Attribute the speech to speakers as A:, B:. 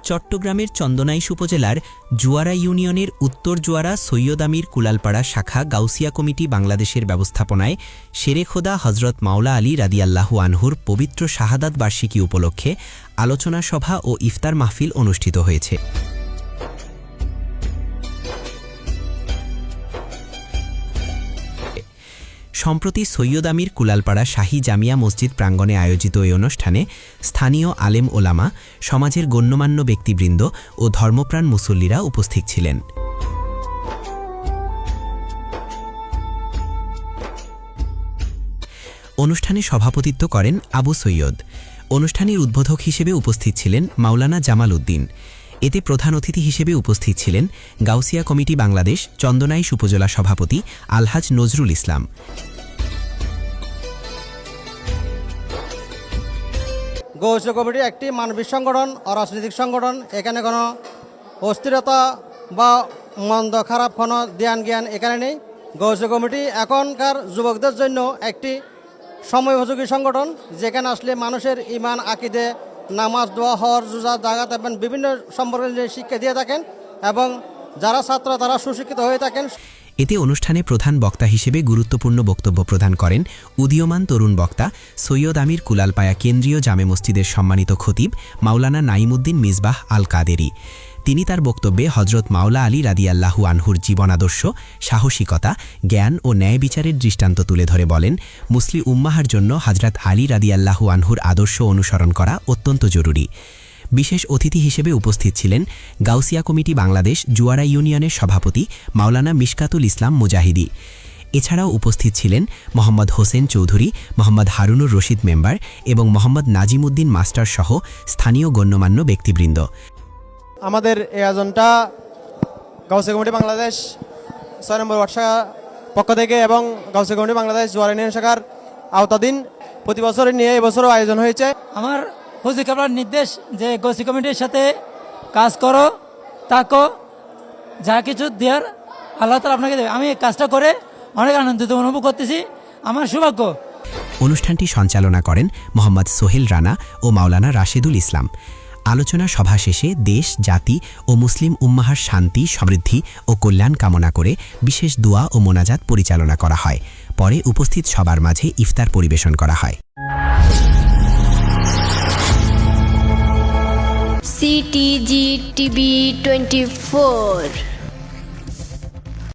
A: চট্টগ্রামের চন্দনাইশ উপজেলার জুয়ারা ইউনিয়নের উত্তর জুয়ারা সৈয়দ আমির কুলালপাড়া শাখা গাউসিয়া কমিটি বাংলাদেশের ব্যবস্থাপনায় শেরেখোদা হজরত মাওলা আলী রাদিয়াল্লাহু আনহুর পবিত্র শাহাদাত বার্ষিকী উপলক্ষে আলোচনা সভা ও ইফতার মাহফিল অনুষ্ঠিত হয়েছে। সম্প্রতি সৈয়দ আমির কুলালপাড়া শাহী জামিয়া মসজিদ প্রাঙ্গণে আয়োজিত এই অনুষ্ঠানে স্থানীয় আলেম ওলামা, সমাজের গণ্যমান্য ব্যক্তিবৃন্দ ও ধর্মপ্রাণ মুসল্লিরা উপস্থিত ছিলেন। অনুষ্ঠানে সভাপতিত্ব করেন আবু সৈয়দ। অনুষ্ঠানের উদ্বোধক হিসেবে উপস্থিত ছিলেন মাওলানা জামাল উদ্দিন। এতে প্রধান অতিথি হিসেবে উপস্থিত ছিলেন গাউসিয়া কমিটি বাংলাদেশ চন্দনাইশ উপজেলা সভাপতি আলহাজ নজরুল ইসলাম।
B: গাউসিয়া কমিটি একটি মানবিক সংগঠন, অরাজনৈতিক সংগঠন। এখানে কোনো অস্থিরতা বা মন্দ খারাপ কোনো জ্ঞান এখানে নেই। গাউসিয়া কমিটি এখনকার যুবকদের জন্য একটি সময়োপযোগী সংগঠন, যেখানে আসলে মানুষের ইমান, আকিদে, নামাজ, দোয়া, হজ, রোজা, জাকাত এবং বিভিন্ন সম্পর্কে শিক্ষা দিয়ে থাকেন এবং যারা ছাত্র তারা সুশিক্ষিত হয়ে থাকেন।
A: এতে অনুষ্ঠানে প্রধান বক্তা হিসেবে গুরুত্বপূর্ণ বক্তব্য প্রদান করেন উদীয়মান তরুণ বক্তা সৈয়দ আমির কুলালপায়া কেন্দ্রীয় জামে মসজিদের সম্মানিত খতিব মাওলানা নাইমুদ্দিন মিসবাহ আল কাদেরি। তিনি তার বক্তব্যে হজরত মাওলা আলী রাদিয়াল্লাহু আনহুর জীবনাদর্শ, সাহসিকতা, জ্ঞান ও ন্যায় বিচারের দৃষ্টান্ত তুলে ধরে বলেন, মুসলিম উম্মাহার জন্য হজরত আলী রাদিয়াল্লাহু আনহুর আদর্শ অনুসরণ করা অত্যন্ত জরুরি। বিশেষ অতিথি হিসেবে উপস্থিত ছিলেন গাউসিয়া কমিটি বাংলাদেশ জুয়ারা ইউনিয়নের সভাপতি মাওলানা মিশকাতুল ইসলাম মুজাহিদি। এছাড়াও উপস্থিত ছিলেন মোহাম্মদ হোসেন চৌধুরী, মোহাম্মদ হারুনুর রশিদ মেম্বার এবং মোহাম্মদ নাজিমুদ্দিন মাস্টার সহ স্থানীয় গণ্যমান্য ব্যক্তিবৃন্দ।
C: আমাদের এই আয়োজনটা গাউসিয়া কমিটি বাংলাদেশ ৬ নম্বর ওয়ার্ড শাখা পক্ষ থেকে এবং গাউসিয়া কমিটি বাংলাদেশ জুয়ারা ইউনিয়ন শাখার আওতাধীন প্রতি বছর নিয়ে এবছরও আয়োজন হয়েছে।
D: আমার হুজুর কেবলার নির্দেশ যে গাউসিয়া কমিটির সাথে কাজ করো, তাকো, যা কিছু দেওয়ার আল্লাহ তাআলা আপনাকে দেবে। আমি এই কাজটা করে অনেক আনন্দিত অনুভব করতেছি, আমার সৌভাগ্য।
A: অনুষ্ঠানটি সঞ্চালনা করেন মোহাম্মদ সোহেল রানা ও মাওলানা রাশেদুল ইসলাম। আলোচনা সভা শেষে দেশ, জাতি ও মুসলিম উম্মাহার শান্তি, সমৃদ্ধি ও কল্যাণ কামনা করে বিশেষ দোয়া ও মোনাজাত পরিচালনা করা হয়। পরে উপস্থিত সবার মাঝে ইফতার পরিবেশন করা হয়।
E: CTG TV 24